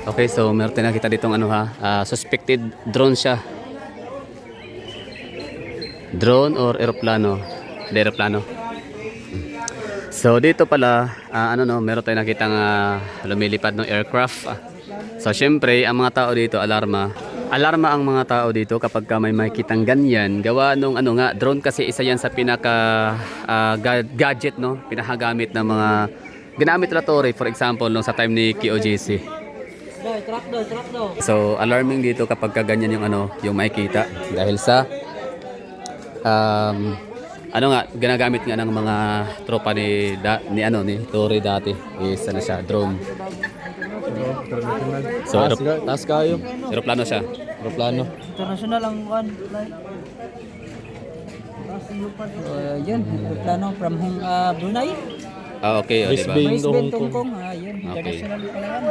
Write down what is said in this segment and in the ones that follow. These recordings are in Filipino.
Okay, so meron tayong nakita ditong ano ha, suspected drone siya. Drone or eroplano? Hindi, eroplano. So dito pala, ano no, meron tayong nakitang lumilipad ng aircraft. So syempre, ang mga tao dito, alarma. Alarma ang mga tao dito kapag may makitang ganyan. Gawa nung ano nga, drone kasi isa yan sa pinaka gadget no, pinakagamit ng mga ginamit na to, for example, nung sa time ni QOJC. So alarming dito kapag ganyan yung ano, yung makikita dahil sa ano nga ginagamit nga ng mga tropa ni ni Tory dati is ano siya, drone. So Taas kayo. eroplano siya. Aeroplano. International ang one flight. Yun, aeroplano from Brunei. Okay, o diba? Brisbane. Brisbane, Hong Kong. Tungkong. Yun, international pala yan.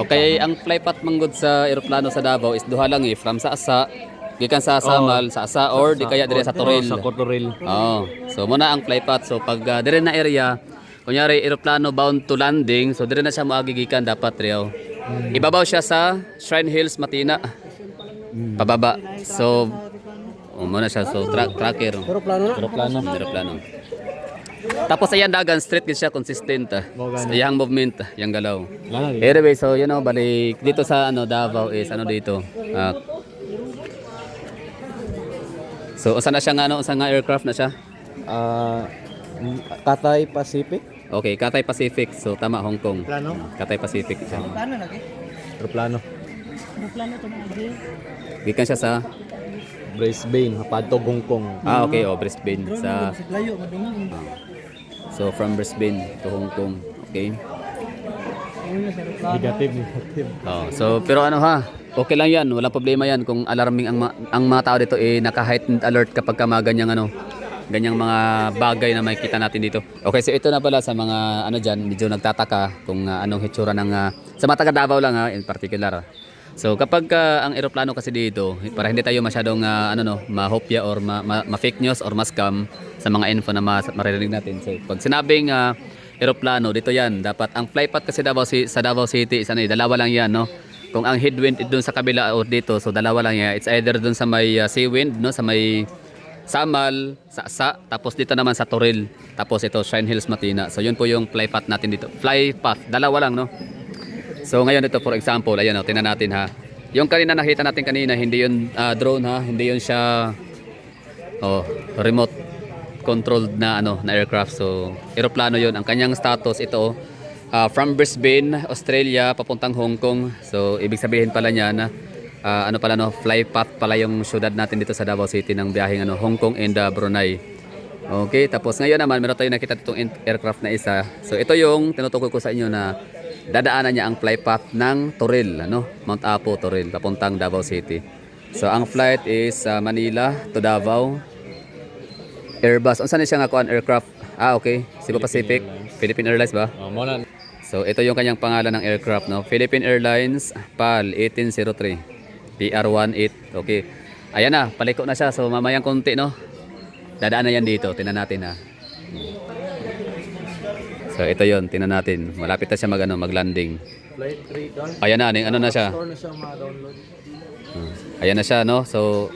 Okay, ang flypath manggod sa eroplano sa Davao is duha lang from sa Asa, gikan sa Samal, sa Asa or di kaya dire sa Toril. Sa Cotoril. Oo. So muna ang flypath. So pag dire na area, kunyari eroplano bound to landing, so dire na siya moagigikan dapat riyaw. Ibabaw siya sa Shrine Hills, Matina. Pababa. So muna siya, so tracker. Aeroplano na? Aeroplano. Tapos ayan dagan straight gid siya, consistent. Yang movement, yang galaw. Anyway, so you know, balik dito sa ano Davao is ano dito. So usa na siya nga ano, usa nga aircraft na siya. Cathay Pacific. Okay, Cathay Pacific. So tama, Hong Kong. Plano? Cathay Pacific siya. Paano lagi? Aeroplano. Aeroplano ito mga agi. Gikan siya sa Brisbane, Hapadtog, Hong Kong. okay, Brisbane sa Layo, madungan. so from Brisbane to Hong Kong. Okay. Negative. So pero ano ha, okay lang yan, walang problema yan kung alarming ang mga tao dito naka-heightened alert kapag ganyang ano, ganyang mga bagay na makikita natin dito. Okay, so ito na pala sa mga ano diyan, medyo nagtataka kung anong hitsura ng sa mga taga Davao lang in particular. So kapag ang eroplano kasi dito, para hindi tayo masyadong mahopya or ma-fake news or ma-scam sa mga info na maririnig natin. So pag sinabing eroplano, dito yan. Dapat ang flypath kasi sa Davao City is dalawa lang yan, no? Kung ang headwind doon sa kabila o dito, so dalawa lang yan. It's either doon sa may sea wind, no? Sa may Samal, sa Asa, tapos dito naman sa Toril. Tapos ito, Shrine Hills, Matina. So yun po yung flypath natin dito. Flypath, dalawa lang, no? So ngayon ito for example, ayan o, tingnan natin ha. Yung kanina nakita natin kanina, hindi yun drone ha, hindi yun siya remote controlled na na aircraft. So eroplano yun. Ang kanyang status ito from Brisbane, Australia papuntang Hong Kong. So ibig sabihin pala niya na flypath pala yung syudad natin dito sa Davao City ng biyaheng Hong Kong and Brunei. Okay, tapos ngayon naman meron tayong nakita itong aircraft na isa. So ito yung tinutukoy ko sa inyo na dadaanan niya ang flypath ng Toril, Mount Apo, Toril, papuntang Davao City. So ang flight is Manila to Davao. Airbus. Unsan siya nga kuan aircraft? Okay, Cebu Pacific, Philippine Airlines ba? So ito yung kanyang pangalan ng aircraft, no? Philippine Airlines PAL 1803. PR18. Okay. Ayan na, paliko na siya. So mamayang konti, no? Dadaan na yan dito. Tingnan natin ha. So ito yon, tingnan natin. Malapit na siya mag-landing. Flight 3 down. Ayan na, ano na siya. Store na siya ma-download. Ayan na siya, no? So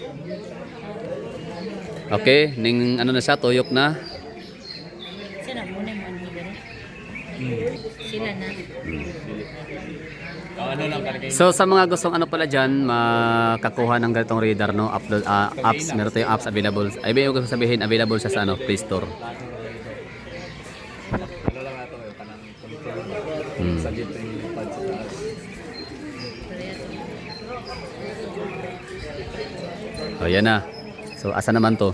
okay, ning na siya, tuyok na. Sila muna mo ano gani? Sila na. So sa mga gustong pala dyan, makakuha ng ganitong radar, no? Upload apps, meron tayong apps available. Ay, ibig ko sabihin available siya sa Play Store. So yan na. So asa naman to?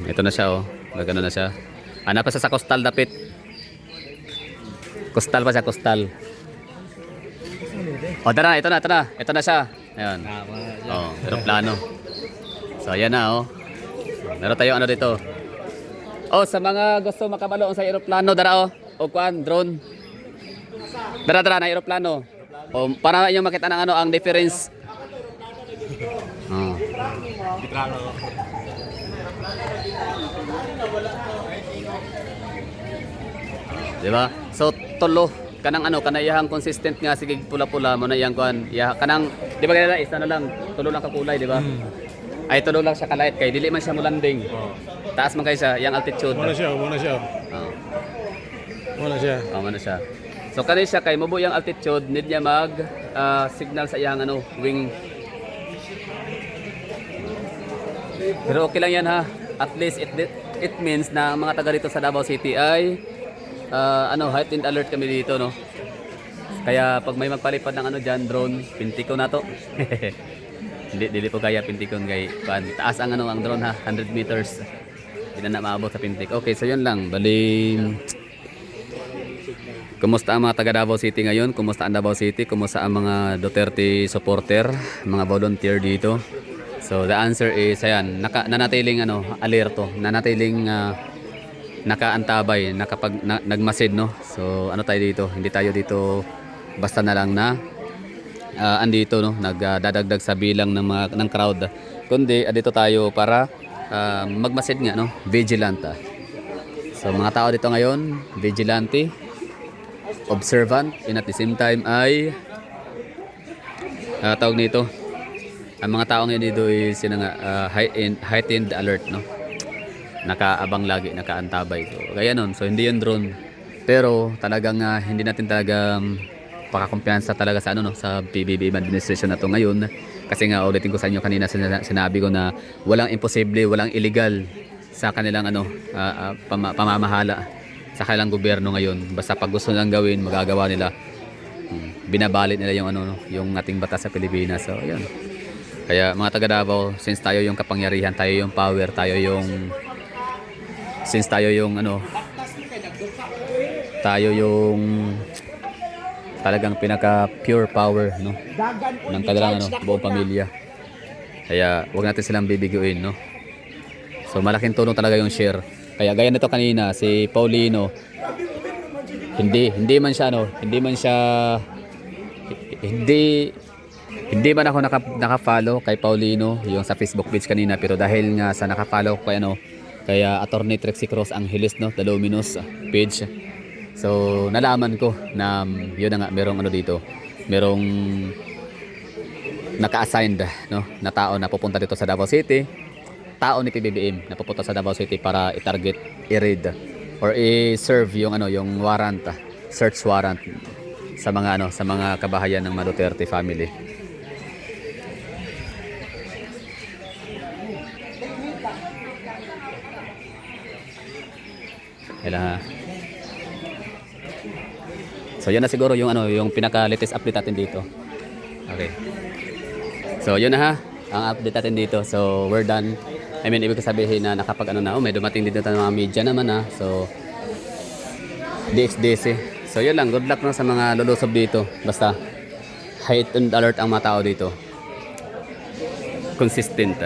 Ito na siya, gagano na siya. Ana pa siya sa coastal dapit. Coastal pa siya, coastal. Tara, ito na siya. Ayun. Aeroplano. So ayan na, meron tayong dito. Sa mga gusto makabalo sa aeroplano, dara o kuan, drone. Dara na aeroplano. Para inyo makita ng ang difference. Diba? So tulo kanang ano kanayahang consistent nga sige pula-pula mo na iyang kuan. Ya kanang di ba kaya isa na lang tulo lang ka kulay, di ba? Ay tulo lang siya kalait kay dili man siya mulanding. Taas man kay siya yang altitude. Muna siya, muna siya. Oh. Muna siya. Oh, ano siya. So kanay siya kay mabuo yang altitude need niya mag signal sa iyang ano wing. Pero okay lang yan ha. At least it means na ang mga taga dito sa Davao City ay heightened alert kami dito, no. Kaya pag may magpalipad ng ano diyan drone, pintiko na to. Dili po kaya pintikon kay taas ang ano ang drone ha, 100 meters. Hindi na maabot sa pintik. Okay, so yun lang. Bali kumusta ang mga taga Davao City ngayon? Kumusta ang Davao City? Kumusta ang mga Duterte supporter, mga volunteer dito? So the answer is ayan, nanatiling alerto, nanatiling nakaantabay, nagmasid, no. So ano tayo dito? Hindi tayo dito basta na lang na andito, no, nagdadagdag sa bilang ng crowd. Kundi dito tayo para magmasid nga, no, vigilant. So mga tao dito ngayon, vigilante, observant, and at the same time ay tawag nito. Ang mga tao ngayon dito is heightened alert, no. Nakaabang lagi, nakaantabay. So kaya nun, so hindi yung drone. Pero talagang hindi natin talaga pakakumpiyansa talaga sa no, sa PBB administration na to ngayon. Kasi nga ulitin ko sa inyo kanina sinabi ko na walang imposible, walang illegal sa kanilang pamamahala sa kanilang gobyerno ngayon. Basta pag gusto nilang gawin, magagawa nila. Binabalit nila yung yung ating batas sa Pilipinas. So ayun. Kaya mga taga Davao, since tayo yung kapangyarihan, tayo yung power, tayo yung talagang pinaka pure power, no, ng kanilang buong pamilya. Kaya wag natin silang bibiguin, no. So malaking tulong talaga yung share. Kaya gaya nito kanina si Paulino, hindi man ako naka-follow kay Paulino yung sa Facebook page kanina, pero dahil nga sa naka-follow ko kay Attorney Trixie Cross Angeles, no, the Luminous page. So nalaman ko na yun na nga, merong dito, merong naka-assigned, no, na tao na pupunta dito sa Davao City, tao ni PBBM na pupunta sa Davao City para i-target, i-raid or i-serve yung yung warrant, search warrant sa mga kabahayan ng Duterte family. Kailangan. So yun na siguro yung yung pinaka-latest update natin dito. Okay. So yun na ha, ang update natin dito. So we're done. I mean, ibig sabihin na nakapag may dumating dito ng mga media naman ha. So DXDC. So yun lang, good luck sa mga lulusob dito. Basta heightened alert ang mga tao dito. Consistent.